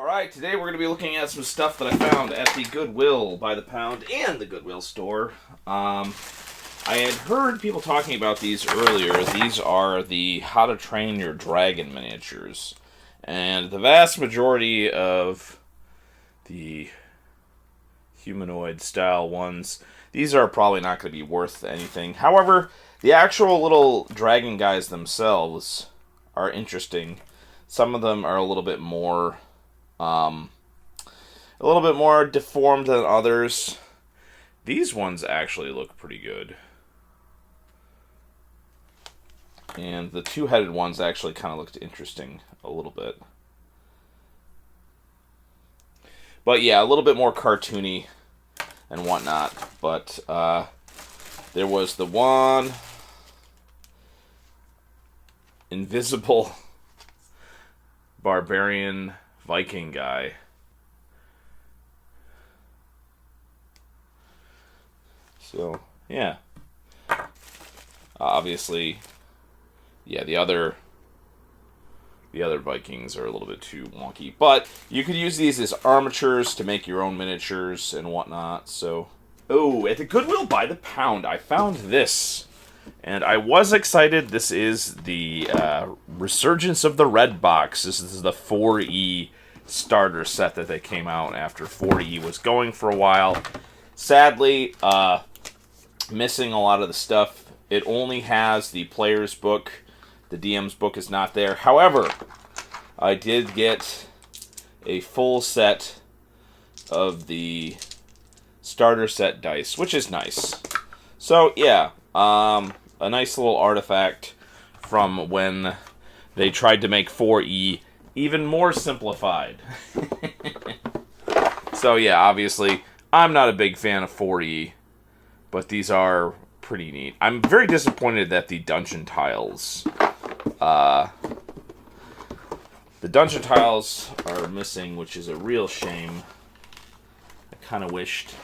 Alright, today we're going to be looking at some stuff that I found at the Goodwill by the pound and the Goodwill store. I had heard people talking about these earlier. These are the How to Train Your Dragon miniatures. And the vast majority of the humanoid style ones, these are probably not going to be worth anything. However, the actual little dragon guys themselves are interesting. Some of them are a little bit more deformed than others. These ones actually look pretty good. And the two-headed ones actually kind of looked interesting a little bit. But yeah, a little bit more cartoony and whatnot. But there was the one invisible barbarian Viking guy. So, yeah. Obviously, yeah, the other Vikings are a little bit too wonky. But you could use these as armatures to make your own miniatures and whatnot. So, oh, at the Goodwill by the pound, I found this. And I was excited. This is the Resurgence of the Red Box. This is the 4E starter set that they came out after 4E was going for a while. Sadly, missing a lot of the stuff. It only has the player's book. The DM's book is not there. However, I did get a full set of the starter set dice, which is nice. So, yeah, a nice little artifact from when they tried to make 4E even more simplified. So, yeah, obviously, I'm not a big fan of 4E, but these are pretty neat. I'm very disappointed that the dungeon tiles, are missing, which is a real shame. I kind of wished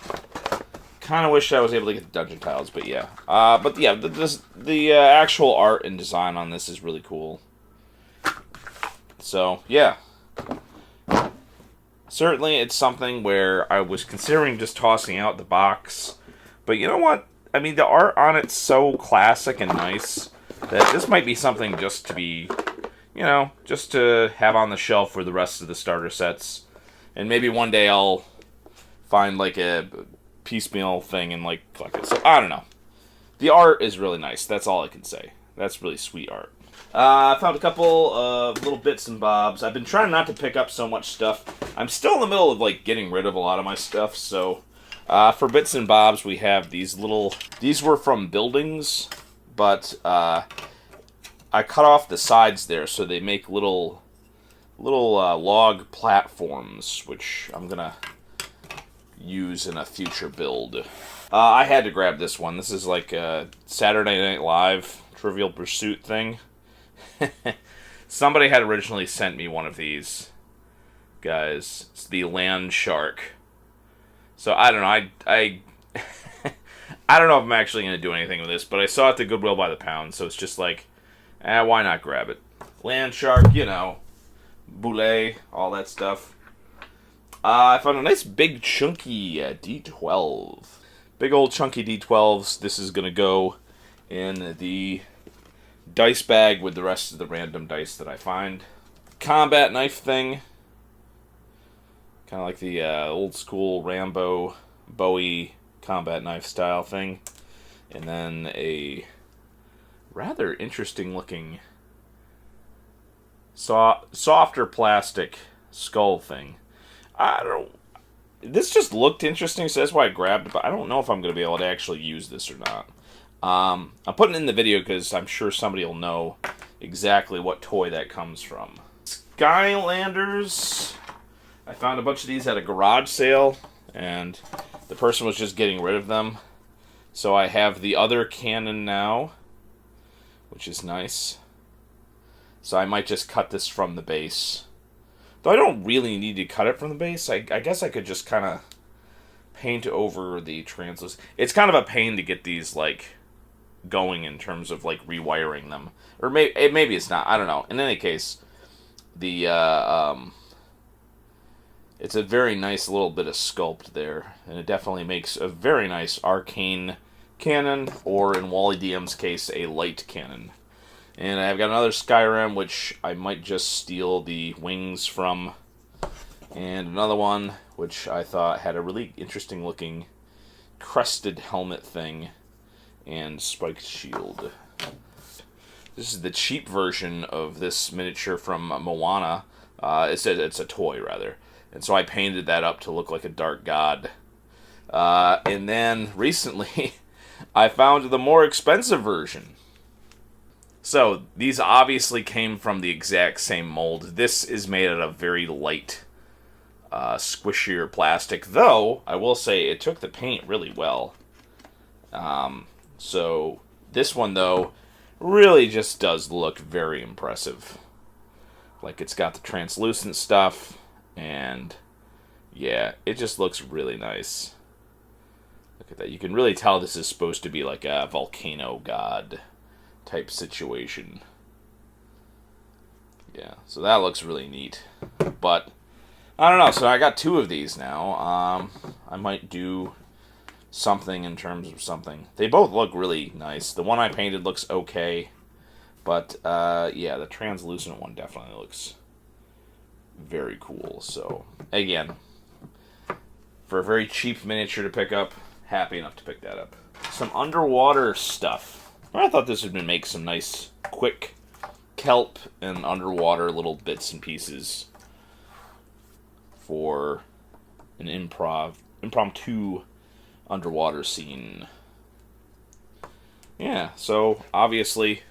I was able to get the dungeon tiles, but yeah. But yeah, the actual art and design on this is really cool. So, yeah. Certainly, it's something where I was considering just tossing out the box. But you know what? I mean, the art on it's so classic and nice that this might be something just to be, just to have on the shelf for the rest of the starter sets. And maybe one day I'll find, like, a piecemeal thing and, like, collect it. So, I don't know. The art is really nice. That's all I can say. That's really sweet art. I found a couple of little bits and bobs. I've been trying not to pick up so much stuff. I'm still in the middle of, like, getting rid of a lot of my stuff, so for bits and bobs, we have these little... These were from buildings, but I cut off the sides there, so they make little log platforms, which I'm gonna use in a future build. I had to grab this one. This is like a Saturday Night Live Trivial Pursuit thing. Somebody had originally sent me one of these guys. It's the land shark. So I don't know. I I don't know if I'm actually going to do anything with this, but I saw it at the Goodwill by the pound, so it's just like, why not grab it? Land shark, boulet, all that stuff. I found a nice big chunky D12. Big old chunky D12s. This is going to go in the dice bag with the rest of the random dice that I find. Combat knife thing. Kind of like the old school Rambo Bowie combat knife style thing. And then a rather interesting looking softer plastic skull thing. This just looked interesting, so that's why I grabbed it, but I don't know if I'm going to be able to actually use this or not. I'm putting it in the video because I'm sure somebody will know exactly what toy that comes from. Skylanders. I found a bunch of these at a garage sale, and the person was just getting rid of them. So I have the other cannon now, which is nice. So I might just cut this from the base. Though I don't really need to cut it from the base. I guess I could just kind of paint over the translucent. It's kind of a pain to get these, like, going in terms of, like, rewiring them. Or maybe it's not. I don't know. In any case, the It's a very nice little bit of sculpt there, and it definitely makes a very nice arcane cannon, or in Wally DM's case, a light cannon. And I've got another Skyrim, which I might just steal the wings from, and another one, which I thought had a really interesting looking crested helmet thing and spiked shield. This is the cheap version of this miniature from Moana. It's a toy, rather. And so I painted that up to look like a dark god. And then, recently, I found the more expensive version. So, these obviously came from the exact same mold. This is made out of very light, squishier plastic. Though, I will say, it took the paint really well. So, this one, though, really just does look very impressive. Like, it's got the translucent stuff, and yeah, it just looks really nice. Look at that. You can really tell this is supposed to be like a volcano god type situation. Yeah, so that looks really neat. But, I don't know, so I got 2 of these now. I might do something in terms of something. They both look really nice. The one I painted looks okay. But, yeah, the translucent one definitely looks very cool. So, again, for a very cheap miniature to pick up, happy enough to pick that up. Some underwater stuff. I thought this would make some nice, quick kelp and underwater little bits and pieces for an impromptu underwater scene. Yeah, so obviously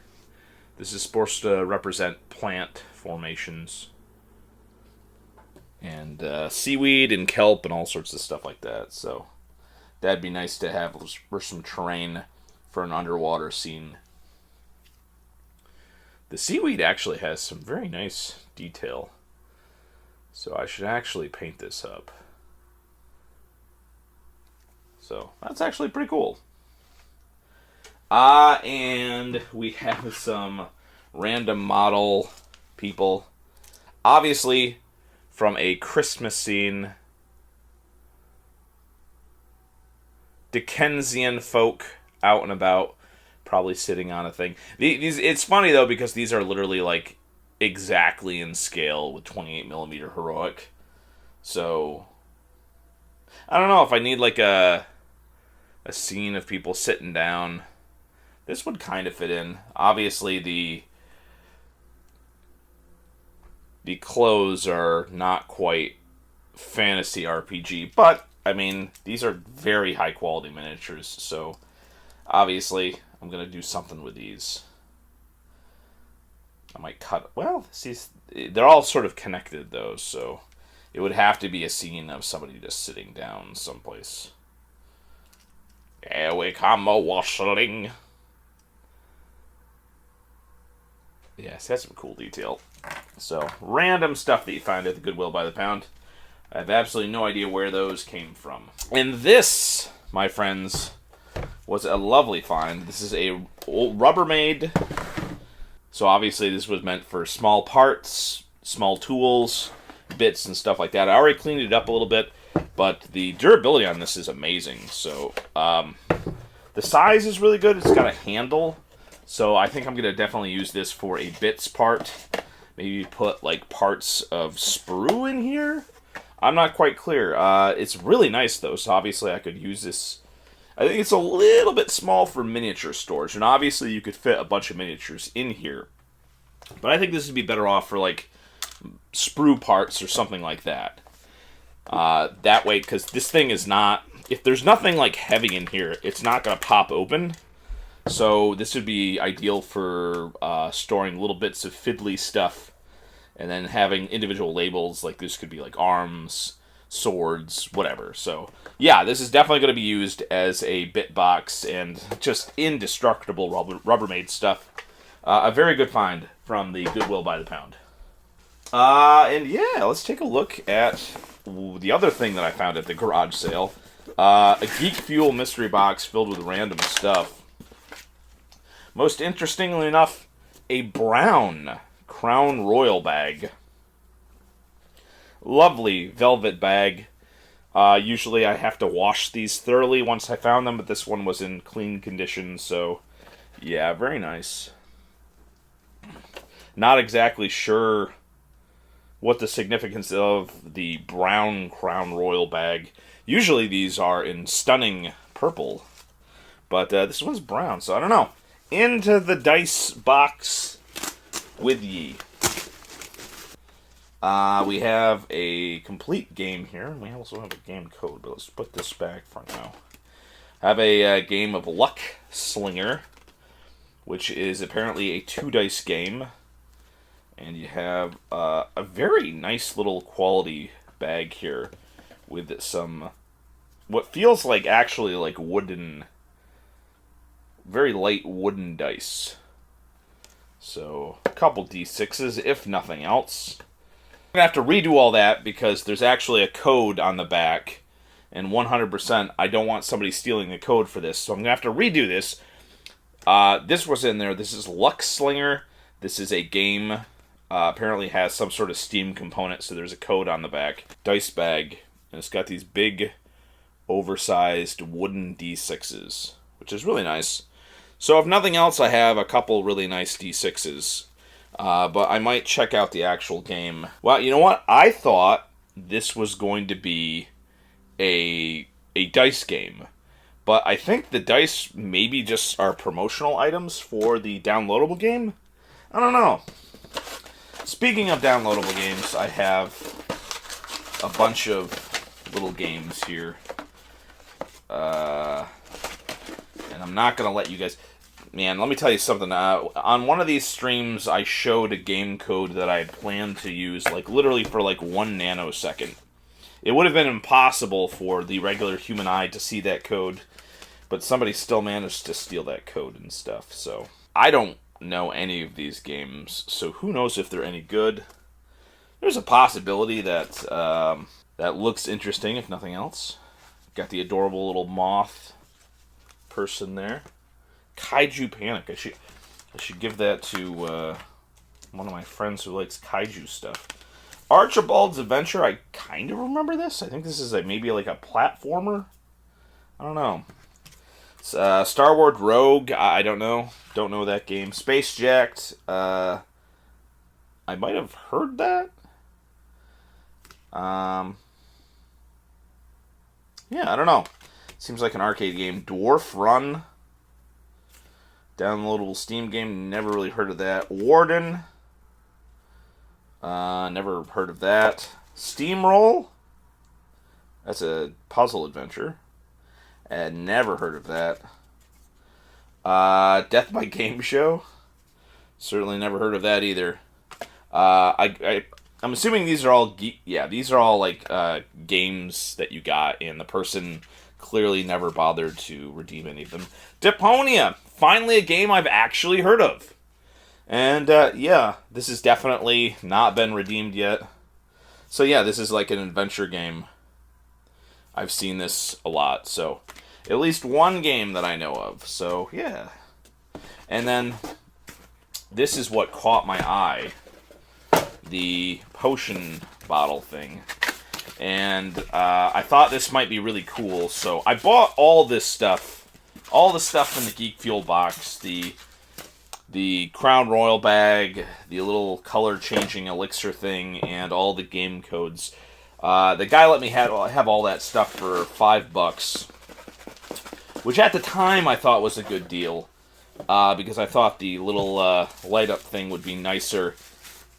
this is supposed to represent plant formations and seaweed and kelp and all sorts of stuff like that. So that'd be nice to have for some terrain for an underwater scene. The seaweed actually has some very nice detail. So I should actually paint this up. So that's actually pretty cool. And we have some random model people. Obviously, from a Christmas scene, Dickensian folk out and about, probably sitting on a thing. It's funny, though, because these are literally, like, exactly in scale with 28mm heroic. So, I don't know if I need, like, a scene of people sitting down. This would kind of fit in. Obviously, the clothes are not quite fantasy RPG, but, I mean, these are very high-quality miniatures, so obviously, I'm going to do something with these. I might cut... Well, see, they're all sort of connected, though, so it would have to be a scene of somebody just sitting down someplace. Here we come a-wassailing. Yes, that's some cool detail. So, random stuff that you find at the Goodwill by the pound. I have absolutely no idea where those came from. And this, my friends, was a lovely find. This is a old Rubbermaid. So obviously this was meant for small parts, small tools, bits and stuff like that. I already cleaned it up a little bit, but the durability on this is amazing. So the size is really good. It's got a handle. So I think I'm going to definitely use this for a bits part. Maybe put like parts of sprue in here. I'm not quite clear. It's really nice though, so obviously I could use this. I think it's a little bit small for miniature storage, and obviously you could fit a bunch of miniatures in here. But I think this would be better off for like sprue parts or something like that. That way, because this thing is not... If there's nothing like heavy in here, it's not going to pop open. So this would be ideal for storing little bits of fiddly stuff. And then having individual labels, like this could be like arms, swords, whatever. So, yeah, this is definitely going to be used as a bit box and just indestructible Rubbermaid stuff. A very good find from the Goodwill by the pound. And yeah, let's take a look at the other thing that I found at the garage sale. A Geek Fuel mystery box filled with random stuff. Most interestingly enough, a brown Crown Royal bag. lovely velvet bag. Usually I have to wash these thoroughly once I found them, but this one was in clean condition, so yeah, very nice. Not exactly sure what the significance of the brown Crown Royal bag. Usually these are in stunning purple, but this one's brown, so I don't know. Into the dice box with ye. We have a complete game here. We also have a game code, but let's put this back for now. I have a game of Luck Slinger, which is apparently a 2-dice game. And you have a very nice little quality bag here with some, what feels like actually like wooden, very light wooden dice. So, a couple D6s, if nothing else. I'm going to have to redo all that because there's actually a code on the back. And 100%, I don't want somebody stealing the code for this. So I'm going to have to redo this. This was in there. This is Luck Slinger. This is a game. Apparently has some sort of Steam component, so there's a code on the back. Dice bag. And it's got these big, oversized wooden D6s, which is really nice. So if nothing else, I have a couple really nice D6s. But I might check out the actual game. Well, you know what? I thought this was going to be a dice game. But I think the dice maybe just are promotional items for the downloadable game. I don't know. Speaking of downloadable games, I have a bunch of little games here. And I'm not going to let you guys... Man, let me tell you something. On one of these streams, I showed a game code that I had planned to use, like, literally for, like, 1 nanosecond. It would have been impossible for the regular human eye to see that code, but somebody still managed to steal that code and stuff, so... I don't know any of these games, so who knows if they're any good. There's a possibility that that looks interesting, if nothing else. Got the adorable little moth person there. Kaiju Panic. I should give that to one of my friends who likes kaiju stuff. Archibald's Adventure. I kind of remember this. I think this is maybe like a platformer. I don't know. Star Wars Rogue. I don't know. Don't know that game. Space Jacked. I might have heard that. Yeah, I don't know. Seems like an arcade game. Dwarf Run. Downloadable Steam game. Never really heard of that. Warden. Never heard of that. Steamroll. That's a puzzle adventure. And never heard of that. Death by Game Show. Certainly never heard of that either. I'm assuming these are all these are all like games that you got, and the person clearly never bothered to redeem any of them. Deponia, finally a game I've actually heard of, and yeah, this has definitely not been redeemed yet. So yeah, this is like an adventure game. I've seen this a lot, so at least one game that I know of. So yeah, and then this is what caught my eye. The potion bottle thing, and I thought this might be really cool, so I bought all the stuff in the Geek Fuel box, the Crown Royal bag, the little color changing elixir thing, and all the game codes. The guy let me have all that stuff for $5, which at the time I thought was a good deal, because I thought the little light up thing would be nicer.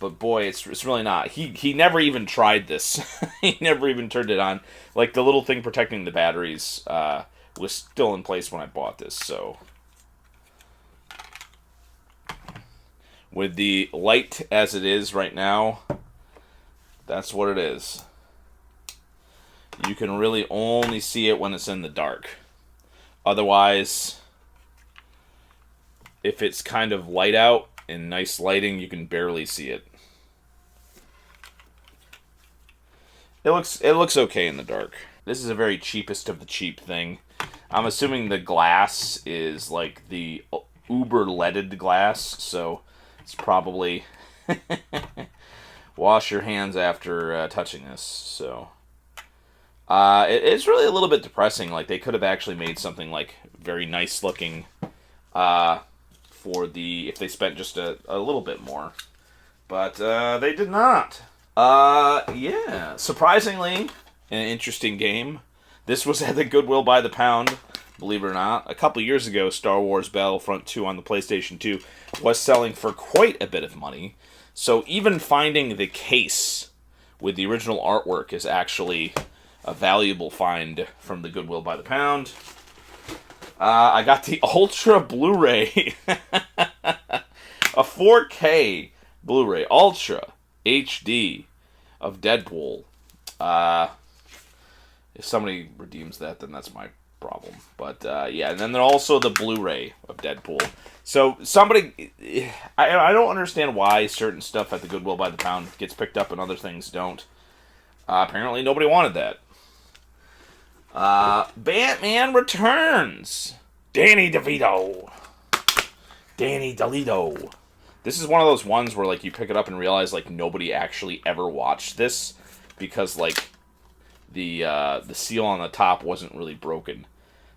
But boy, it's really not. He never even tried this. He never even turned it on. Like, the little thing protecting the batteries was still in place when I bought this, so. With the light as it is right now, that's what it is. You can really only see it when it's in the dark. Otherwise, if it's kind of light out and nice lighting, you can barely see it. It looks okay in the dark. This is a very cheapest of the cheap thing. I'm assuming the glass is like the uber leaded glass, so it's probably wash your hands after touching this. So it's really a little bit depressing. Like, they could have actually made something like very nice looking for the, if they spent just a little bit more, but they did not. Yeah, surprisingly, an interesting game. This was at the Goodwill by the pound, believe it or not. A couple years ago, Star Wars Battlefront 2 on the PlayStation 2 was selling for quite a bit of money. So even finding the case with the original artwork is actually a valuable find from the Goodwill by the pound. I got the Ultra Blu-ray. A 4K Blu-ray, Ultra HD of Deadpool. If somebody redeems that, then that's my problem. But, yeah, and then there's also the Blu-ray of Deadpool. So, somebody... I don't understand why certain stuff at the Goodwill by the pound gets picked up and other things don't. Apparently, nobody wanted that. Batman Returns. Danny DeVito. Danny DeLito. This is one of those ones where, like, you pick it up and realize, like, nobody actually ever watched this because, like, the seal on the top wasn't really broken.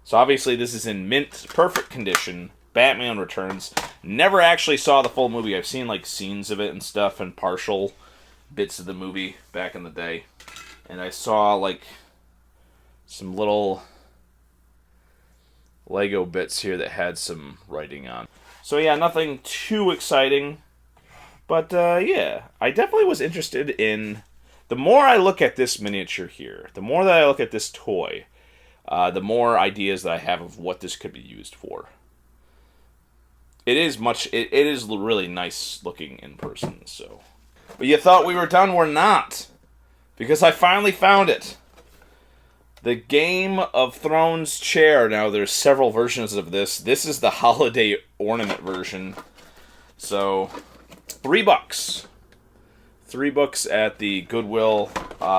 So obviously this is in mint perfect condition. Batman Returns. Never actually saw the full movie. I've seen like scenes of it and stuff and partial bits of the movie back in the day. And I saw like some little Lego bits here that had some writing on. So yeah, nothing too exciting. But yeah, I definitely was interested in... The more I look at this miniature here, the more that I look at this toy, the more ideas that I have of what this could be used for. It is really nice looking in person, so. But you thought we were done, we're not. Because I finally found it. The Game of Thrones chair. Now, there's several versions of this. This is the holiday ornament version. So, $3. $3 at the Goodwill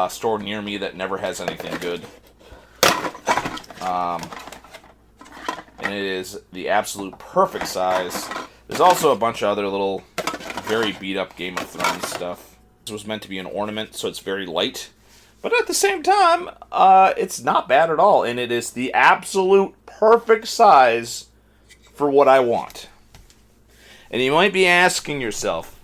store near me that never has anything good. And it is the absolute perfect size. There's also a bunch of other little, very beat up Game of Thrones stuff. This was meant to be an ornament, so it's very light. But at the same time, it's not bad at all. And it is the absolute perfect size for what I want. And you might be asking yourself,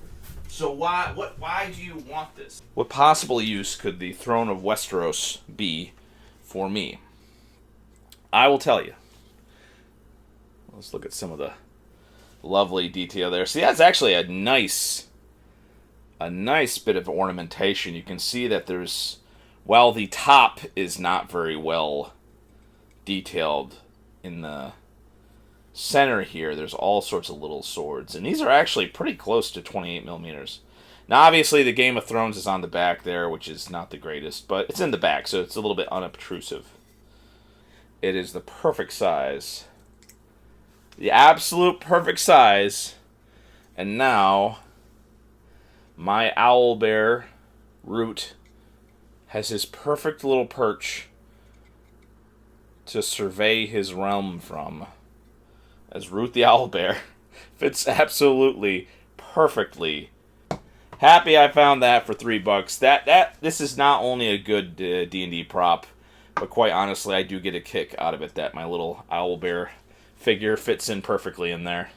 so why do you want this? What possible use could the Throne of Westeros be for me? I will tell you. Let's look at some of the lovely detail there. See, that's actually a nice bit of ornamentation. You can see that there's, while the top is not very well detailed in the center here, there's all sorts of little swords. And these are actually pretty close to 28 millimeters. Now, obviously, the Game of Thrones is on the back there, which is not the greatest, but it's in the back, so it's a little bit unobtrusive. It is the perfect size. The absolute perfect size. And now, my Owlbear, Root, has his perfect little perch to survey his realm from. As Root the Owlbear fits absolutely perfectly. Happy I found that for $3. This is not only a good D&D prop, but quite honestly, I do get a kick out of it that my little Owlbear figure fits in perfectly in there.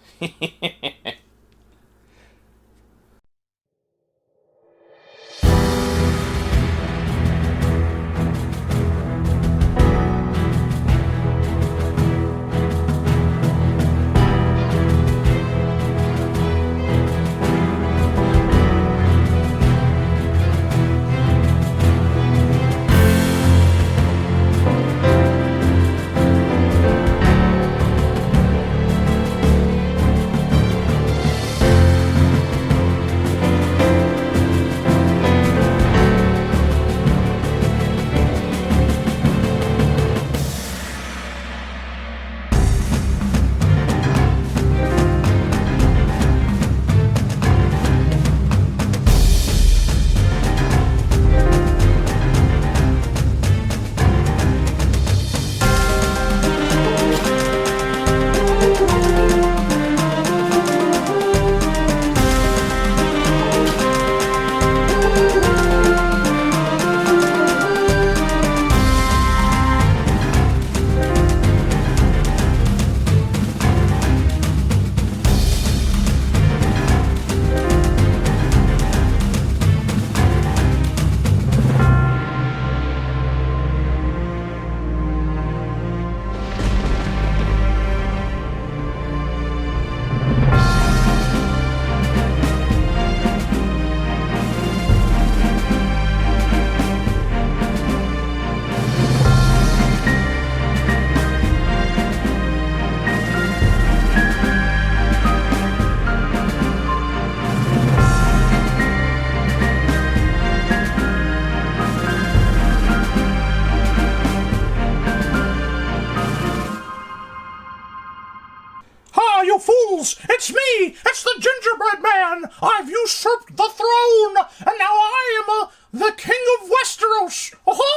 gingerbread man, I've usurped the throne, and now I am the king of Westeros. Oh!